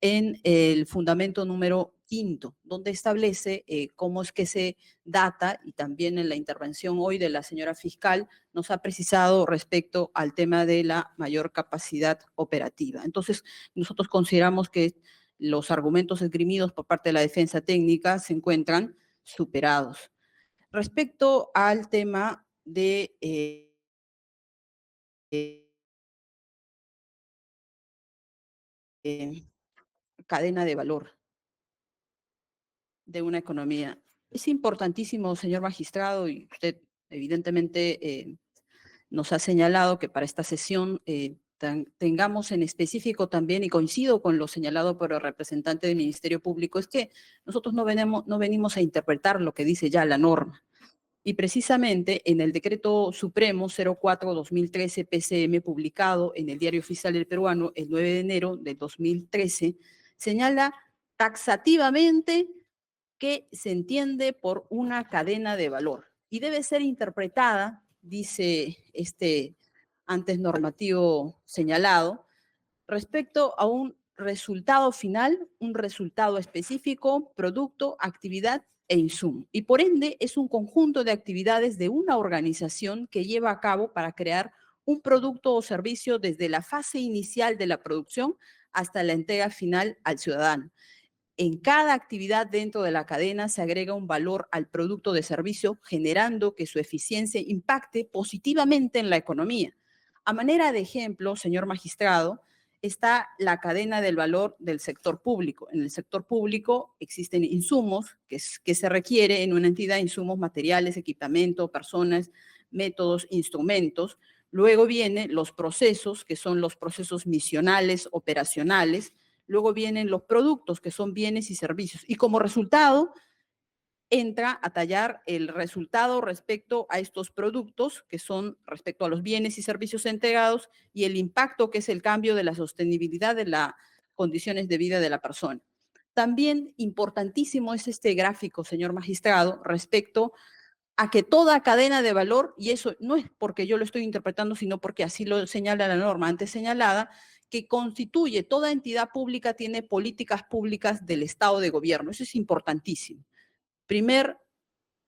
en el fundamento número 5, donde establece cómo es que se data, y también en la intervención hoy de la señora fiscal nos ha precisado respecto al tema de la mayor capacidad operativa. Entonces, nosotros consideramos que los argumentos esgrimidos por parte de la defensa técnica se encuentran superados. Respecto al tema de cadena de valor de una economía. Es importantísimo, señor magistrado, y usted evidentemente nos ha señalado que para esta sesión tengamos en específico también, y coincido con lo señalado por el representante del Ministerio Público, es que nosotros no venimos a interpretar lo que dice ya la norma. Y precisamente en el Decreto Supremo 04-2013 PCM, publicado en el Diario Oficial del Peruano el 9 de enero de 2013, señala taxativamente que se entiende por una cadena de valor y debe ser interpretada, dice este antes normativo señalado, respecto a un resultado final, un resultado específico, producto, actividad e insumo. Y por ende es un conjunto de actividades de una organización que lleva a cabo para crear un producto o servicio desde la fase inicial de la producción hasta la entrega final al ciudadano. En cada actividad dentro de la cadena se agrega un valor al producto de servicio, generando que su eficiencia impacte positivamente en la economía. A manera de ejemplo, señor magistrado, está la cadena del valor del sector público. En el sector público existen insumos que se requiere en una entidad, insumos materiales, equipamiento, personas, métodos, instrumentos. Luego vienen los procesos, que son los procesos misionales, operacionales. Luego vienen los productos, que son bienes y servicios. Y como resultado, entra a tallar el resultado respecto a estos productos, que son respecto a los bienes y servicios entregados, y el impacto, que es el cambio de la sostenibilidad de las condiciones de vida de la persona. También importantísimo es este gráfico, señor magistrado, respecto a que toda cadena de valor, y eso no es porque yo lo estoy interpretando, sino porque así lo señala la norma antes señalada, que constituye toda entidad pública, tiene políticas públicas del Estado de gobierno. Eso es importantísimo. Primer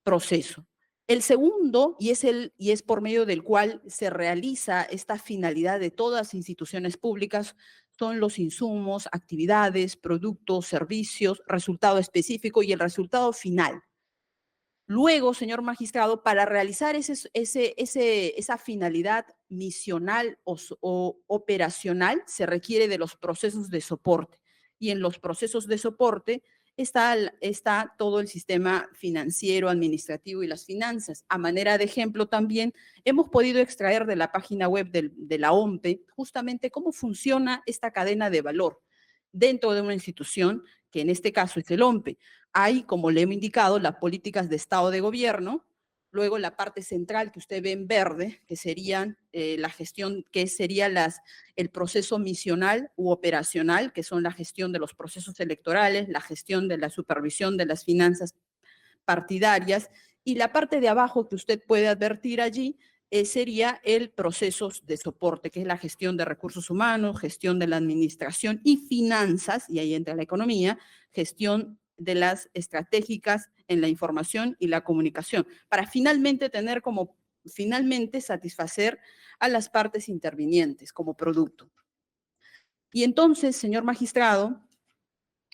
proceso. El segundo, y es por medio del cual se realiza esta finalidad de todas las instituciones públicas, son los insumos, actividades, productos, servicios, resultado específico y el resultado final. Luego, señor magistrado, para realizar esa finalidad misional o operacional, se requiere de los procesos de soporte. Y en los procesos de soporte está todo el sistema financiero, administrativo y las finanzas. A manera de ejemplo también hemos podido extraer de la página web de la OMPE justamente cómo funciona esta cadena de valor dentro de una institución, que en este caso es el OMPE. Hay, como le he indicado, las políticas de Estado de Gobierno, luego la parte central que usted ve en verde, que serían la gestión, que sería el proceso misional u operacional, que son la gestión de los procesos electorales, la gestión de la supervisión de las finanzas partidarias, y la parte de abajo que usted puede advertir allí sería el proceso de soporte, que es la gestión de recursos humanos, gestión de la administración y finanzas, y ahí entra la economía, gestión de las estratégicas en la información y la comunicación, para finalmente satisfacer a las partes intervinientes como producto. Y entonces, señor magistrado,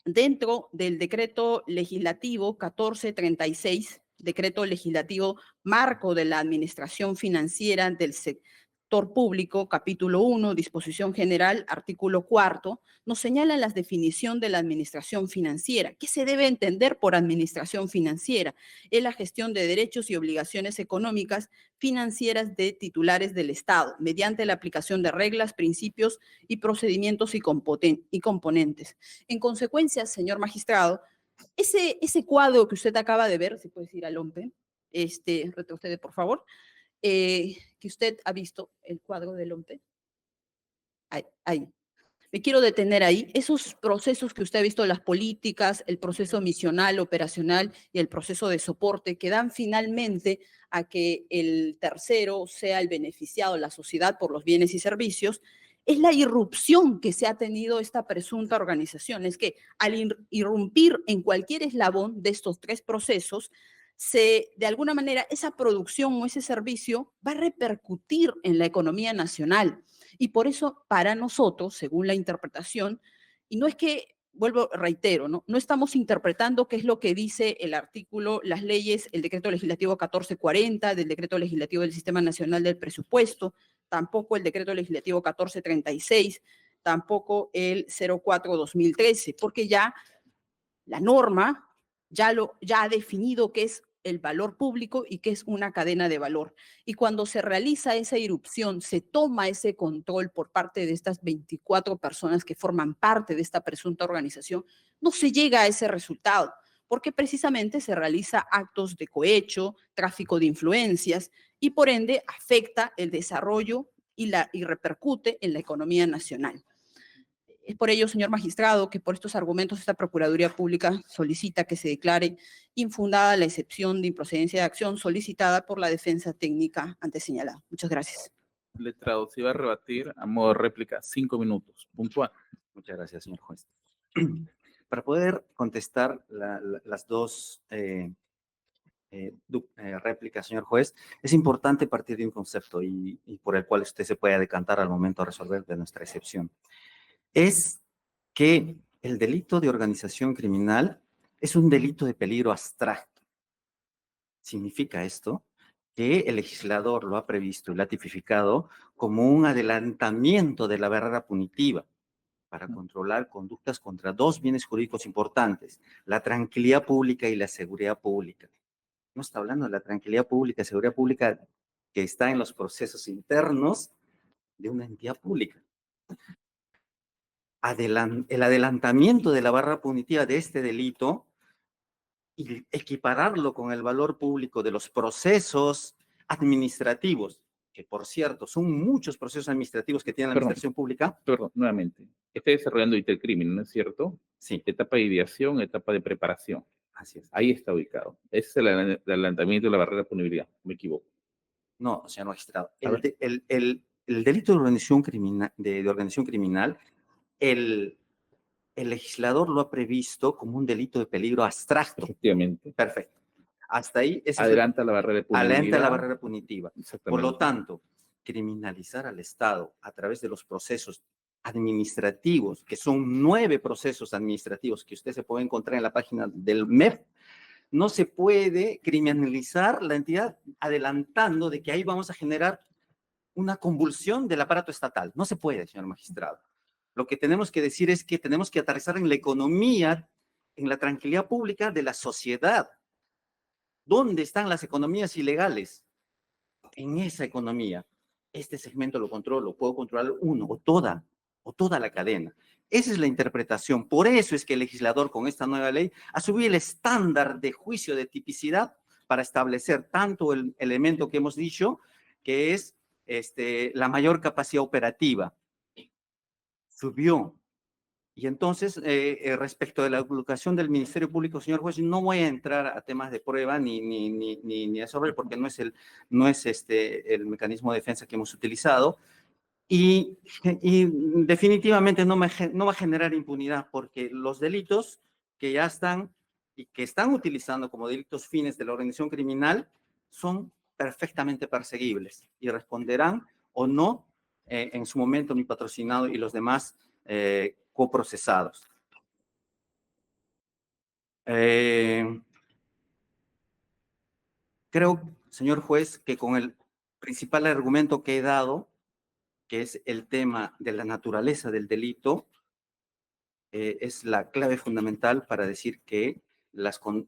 dentro del decreto legislativo 1436, decreto legislativo marco de la administración financiera del sector público, capítulo 1, disposición general, artículo 4, nos señala la definición de la administración financiera. ¿Qué se debe entender por administración financiera? Es la gestión de derechos y obligaciones económicas financieras de titulares del Estado, mediante la aplicación de reglas, principios y procedimientos y componentes. En consecuencia, señor magistrado, ese cuadro que usted acaba de ver, si puede ir al OMPE, retrocede por favor, que usted ha visto, el cuadro del OMPE. Ahí. Me quiero detener ahí. Esos procesos que usted ha visto, las políticas, el proceso misional, operacional y el proceso de soporte, que dan finalmente a que el tercero sea el beneficiado, la sociedad, por los bienes y servicios, es la irrupción que se ha tenido esta presunta organización. Es que al irrumpir en cualquier eslabón de estos tres procesos, de alguna manera, esa producción o ese servicio va a repercutir en la economía nacional. Y por eso, para nosotros, según la interpretación, y no es que, reitero, no estamos interpretando qué es lo que dice el artículo, las leyes, el decreto legislativo 1440, del decreto legislativo del Sistema Nacional del Presupuesto, tampoco el decreto legislativo 1436, tampoco el 04-2013, porque ya la norma ya ha definido qué es el valor público y qué es una cadena de valor. Y cuando se realiza esa irrupción, se toma ese control por parte de estas 24 personas que forman parte de esta presunta organización, no se llega a ese resultado, porque precisamente se realiza actos de cohecho, tráfico de influencias y por ende afecta el desarrollo y repercute en la economía nacional. Es por ello, señor magistrado, que por estos argumentos esta Procuraduría Pública solicita que se declare infundada la excepción de improcedencia de acción solicitada por la defensa técnica antes señalada. Muchas gracias. Letrado, se va a rebatir a modo de réplica, 5 minutos, puntual. Muchas gracias, señor juez. Para poder contestar las dos réplicas, señor juez, es importante partir de un concepto y por el cual usted se pueda decantar al momento de resolver de nuestra excepción. Es que el delito de organización criminal es un delito de peligro abstracto. Significa esto que el legislador lo ha previsto y lo ha tipificado como un adelantamiento de la barrera punitiva para controlar conductas contra dos bienes jurídicos importantes, la tranquilidad pública y la seguridad pública. No está hablando de la tranquilidad pública y seguridad pública que está en los procesos internos de una entidad pública. El adelantamiento de la barra punitiva de este delito y equipararlo con el valor público de los procesos administrativos, que por cierto son muchos procesos administrativos que tiene la administración pública. Perdón, nuevamente. Está desarrollando ahorita el crimen, ¿no es cierto? Sí. Etapa de ideación, etapa de preparación. Así es. Ahí está ubicado. Ese es el adelantamiento de la barrera de punibilidad. Me equivoco. No, señor magistrado. El delito de organización criminal, el legislador lo ha previsto como un delito de peligro abstracto. Efectivamente. Perfecto. Hasta ahí. Adelanta la barrera de punibilidad. Adelanta la barrera punitiva. Exactamente. Por lo tanto, criminalizar al Estado a través de los procesos administrativos, que son 9 procesos administrativos que usted se puede encontrar en la página del MEF, no se puede criminalizar la entidad adelantando de que ahí vamos a generar una convulsión del aparato estatal. No se puede, señor magistrado. Lo que tenemos que decir es que tenemos que aterrizar en la economía en la tranquilidad pública de la sociedad. ¿Dónde están las economías ilegales? En esa economía. Este segmento lo controlo, puedo controlar uno o toda la cadena. Esa es la interpretación. Por eso es que el legislador con esta nueva ley ha subido el estándar de juicio de tipicidad para establecer tanto el elemento que hemos dicho, que es la mayor capacidad operativa. Subió. Y entonces, respecto de la educación del Ministerio Público, señor juez, no voy a entrar a temas de prueba ni a sobre, porque no es el mecanismo de defensa que hemos utilizado. Y definitivamente no va a generar impunidad, porque los delitos que ya están y que están utilizando como delitos fines de la organización criminal son perfectamente perseguibles y responderán o no en su momento mi patrocinado y los demás coprocesados. Creo, señor juez, que con el principal argumento que he dado, que es el tema de la naturaleza del delito, es la clave fundamental para decir que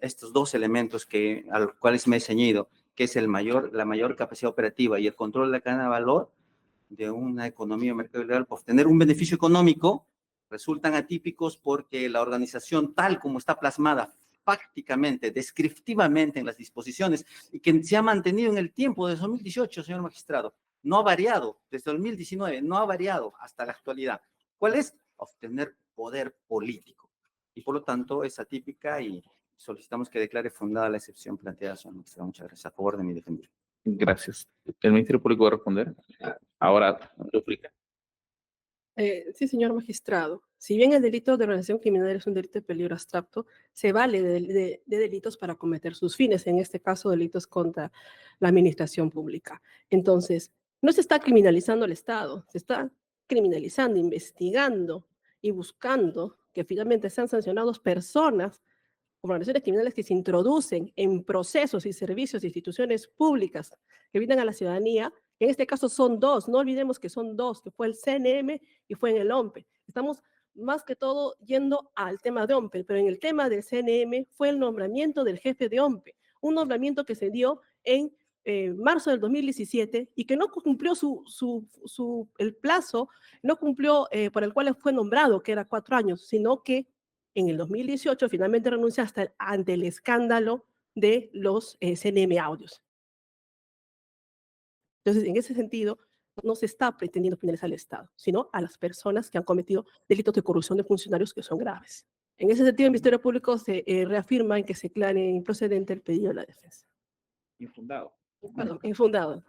estos dos elementos a los cuales me he ceñido, que es la mayor capacidad operativa y el control de la cadena de valor de una economía o mercado ilegal para obtener un beneficio económico, resultan atípicos porque la organización tal como está plasmada fácticamente, descriptivamente en las disposiciones y que se ha mantenido en el tiempo desde 2018, señor magistrado, no ha variado, desde 2019 no ha variado hasta la actualidad. ¿Cuál es? Obtener poder político. Y por lo tanto es atípica y solicitamos que declare fundada la excepción planteada, señor magistrado. Muchas gracias. A favor de mi defendido. Gracias. ¿El Ministerio Público va a responder? Ahora, duplica. Sí, señor magistrado. Si bien el delito de organización criminal es un delito de peligro abstracto, se vale de delitos para cometer sus fines, en este caso delitos contra la administración pública. Entonces, no se está criminalizando al Estado, se está criminalizando, investigando y buscando que finalmente sean sancionados personas organizaciones criminales que se introducen en procesos y servicios de instituciones públicas que brindan a la ciudadanía. En este caso son dos, no olvidemos que son dos, que fue el CNM y fue en el OMPE. Estamos más que todo yendo al tema de OMPE, pero en el tema del CNM fue el nombramiento del jefe de OMPE, un nombramiento que se dio en marzo del 2017 y que no cumplió el plazo, no cumplió por el cual fue nombrado, que era 4 años, sino que en el 2018 finalmente renuncia ante el escándalo de los CNM audios. Entonces, en ese sentido, no se está pretendiendo penalizar al Estado, sino a las personas que han cometido delitos de corrupción de funcionarios que son graves. En ese sentido, el Ministerio Público se reafirma en que se declare improcedente el pedido de la defensa. Infundado. Perdón, infundado.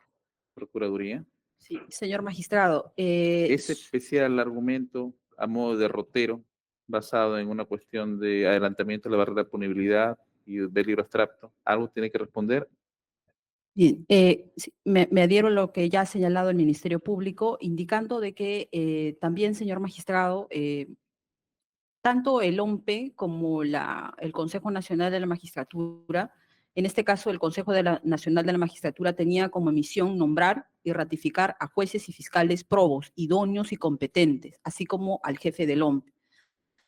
Procuraduría. Sí, señor magistrado. Ese especial argumento a modo de derrotero, basado en una cuestión de adelantamiento de la barrera de punibilidad y de peligro abstracto, ¿algo tiene que responder? Bien, sí, me adhiero a lo que ya ha señalado el Ministerio Público, indicando de que también, señor magistrado, tanto el OMPE como el Consejo Nacional de la Magistratura, en este caso el Consejo Nacional de la Magistratura tenía como misión nombrar y ratificar a jueces y fiscales probos, idóneos y competentes, así como al jefe del OMPE.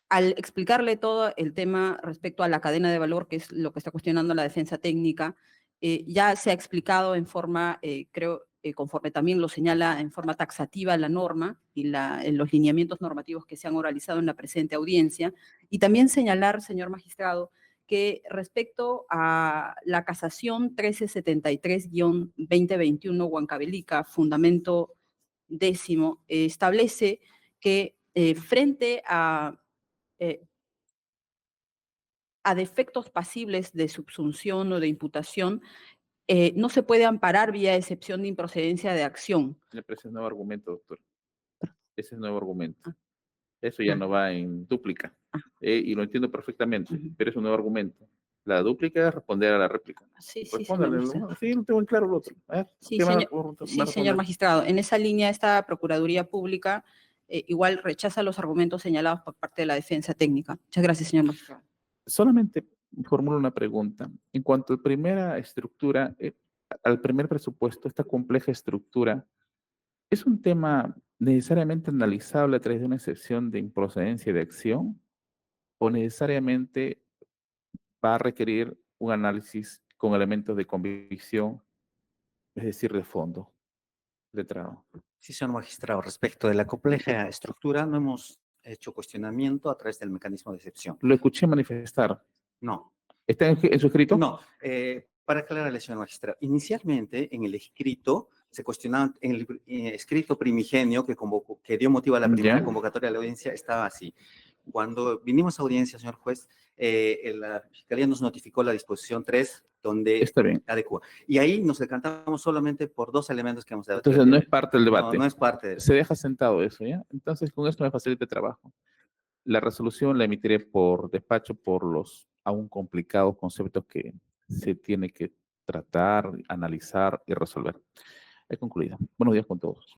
Al explicarle todo el tema respecto a la cadena de valor, que es lo que está cuestionando la defensa técnica, ya se ha explicado en forma, creo, conforme también lo señala en forma taxativa la norma y los lineamientos normativos que se han oralizado en la presente audiencia. Y también señalar, señor magistrado, que respecto a la casación 1373-2021 Huancavelica, fundamento 10º, establece que frente a defectos pasibles de subsunción o de imputación, no se puede amparar vía excepción de improcedencia de acción. Ese es nuevo argumento, doctor. Ese es nuevo argumento. Eso ya no va en dúplica. Y lo entiendo perfectamente, pero es un nuevo argumento. La dúplica es responder a la réplica. Sí, sí, Respóndale. señor. Sí, no tengo en claro lo otro. A ver, Sí, ¿qué señor, van a sí, señor responder? magistrado. En esa línea, esta Procuraduría Pública igual rechaza los argumentos señalados por parte de la defensa técnica. Muchas gracias, señor magistrado. Solamente formulo una pregunta. En cuanto a la primera estructura, al primer presupuesto, esta compleja estructura, ¿es un tema necesariamente analizable a través de una excepción de improcedencia de acción? ¿O necesariamente va a requerir un análisis con elementos de convicción, es decir, de fondo, letrado. Sí, señor magistrado, respecto de la compleja estructura, no hemos hecho cuestionamiento a través del mecanismo de excepción. Lo escuché manifestar. No, ¿Está en su escrito? no. Para aclararle, señor magistrado, inicialmente en el escrito se cuestionaba, en el escrito primigenio que dio motivo a la primera Ya. convocatoria de la audiencia, estaba así. Cuando vinimos a audiencia, señor juez, la Fiscalía nos notificó la disposición 3, donde Está bien. adecua. Y ahí nos decantamos solamente por dos elementos que hemos dado. Entonces no es parte del debate. No es parte de Se deja sentado eso, ¿ya? Entonces con esto me facilita el trabajo. La resolución la emitiré por despacho por los aún complicados conceptos que se tiene que tratar, analizar y resolver. He concluido. Buenos días con todos.